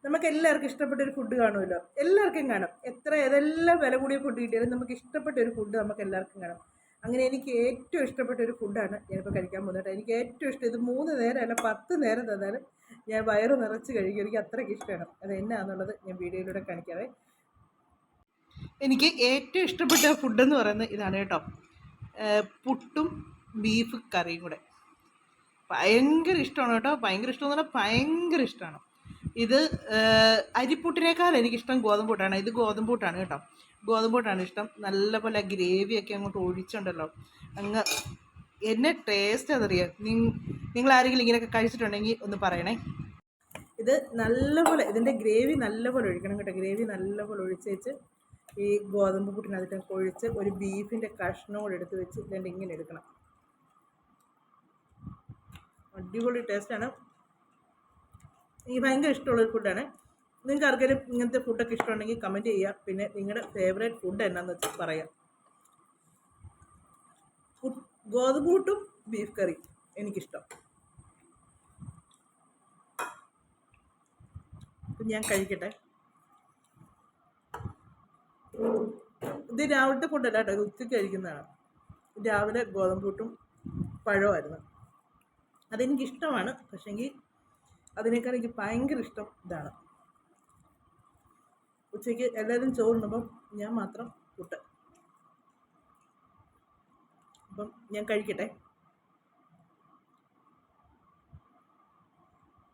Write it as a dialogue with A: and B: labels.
A: നമുക്ക് എല്ലാവർക്കും ഇഷ്ടപ്പെട്ട ഒരു ഫുഡ് കാണുമല്ലോ, എല്ലാവർക്കും കാണും. ഏതെല്ലാം വില കൂടിയ ഫുഡ് കിട്ടിയാലും നമുക്ക് ഇഷ്ടപ്പെട്ട ഒരു ഫുഡ് നമുക്ക് എല്ലാവർക്കും കാണും. അങ്ങനെ എനിക്ക് ഏറ്റവും ഇഷ്ടപ്പെട്ട ഒരു ഫുഡാണ് ഞാനിപ്പോൾ കഴിക്കാൻ പോകുന്നത്. എനിക്ക് ഏറ്റവും ഇഷ്ടം, ഇത് 3 നേരം അല്ല 10 നേരം തന്നാലും ഞാൻ വയറ് നിറച്ച് കഴിക്കും. എനിക്ക് അത്രയ്ക്ക് ഇഷ്ടമാണ്. അത് എന്നാന്നുള്ളത് ഞാൻ വീഡിയോയിലൂടെ കാണിക്കാവേ. എനിക്ക് ഏറ്റവും ഇഷ്ടപ്പെട്ട ഫുഡെന്ന് പറയുന്നത് ഇതാണ് കേട്ടോ. പുട്ടും ബീഫ് കറിയും കൂടെ ഭയങ്കര ഇഷ്ടമാണ് കേട്ടോ. ഭയങ്കര ഇഷ്ടമെന്ന് പറഞ്ഞാൽ ഭയങ്കര ഇഷ്ടമാണ്. ഇത് അരിപ്പൂട്ടിനേക്കാൾ എനിക്കിഷ്ടം ഗോതമ്പൂട്ടാണ്. ഇത് ഗോതമ്പൂട്ടാണ് കേട്ടോ. ഗോതമ്പൂട്ടാണ് ഇഷ്ടം. നല്ലപോലെ ഗ്രേവിയൊക്കെ അങ്ങോട്ട് ഒഴിച്ചുണ്ടല്ലോ, അങ്ങ് എന്നെ ടേസ്റ്റ് അതറിയാം. നിങ്ങൾ ആരെങ്കിലും ഇങ്ങനെയൊക്കെ കഴിച്ചിട്ടുണ്ടെങ്കിൽ ഒന്ന് പറയണേ. ഇത് നല്ലപോലെ, ഇതിൻ്റെ ഗ്രേവി നല്ലപോലെ ഒഴിക്കണം കേട്ടോ. ഗ്രേവി നല്ലപോലെ ഒഴിച്ചേച്ച് ഈ ഗോതമ്പ് പുട്ടിനകത്ത് ഒഴിച്ച് ഒരു ബീഫിൻ്റെ കഷ്ണം കൂടെ എടുത്ത് വെച്ച് ഇതിൻ്റെ ഇങ്ങനെ എടുക്കണം. അടിപൊളി ടേസ്റ്റാണ്. എനിക്ക് ഭയങ്കര ഇഷ്ടമുള്ളൊരു ഫുഡാണ്. നിങ്ങൾക്ക് ആർക്കെങ്കിലും ഇങ്ങനത്തെ ഫുഡൊക്കെ ഇഷ്ടമുണ്ടെങ്കിൽ കമൻറ്റ് ചെയ്യുക. പിന്നെ നിങ്ങളുടെ ഫേവറേറ്റ് ഫുഡ് എന്നാന്ന് വെച്ചാൽ പറയാം. ഗോതമ്പ് പുട്ടും ബീഫ് കറി എനിക്കിഷ്ടം. അപ്പം ഞാൻ കഴിക്കട്ടെ. ഇത് രാവിലത്തെ ഫുഡല്ല കേട്ടോ, ഇത് ഉച്ചയ്ക്ക് കഴിക്കുന്നതാണ്. രാവിലെ ഗോതമ്പ് പുട്ടും പഴമായിരുന്നു. അതെനിക്കിഷ്ടമാണ്. പക്ഷേങ്കിൽ അതിനേക്കാൾ എനിക്ക് ഭയങ്കര ഇഷ്ടം ഇതാണ്. ഉച്ചയ്ക്ക് എല്ലാവരും ചോറുണ്ണുമ്പം ഞാൻ മാത്രം പുട്ട്. അപ്പം ഞാൻ കഴിക്കട്ടെ.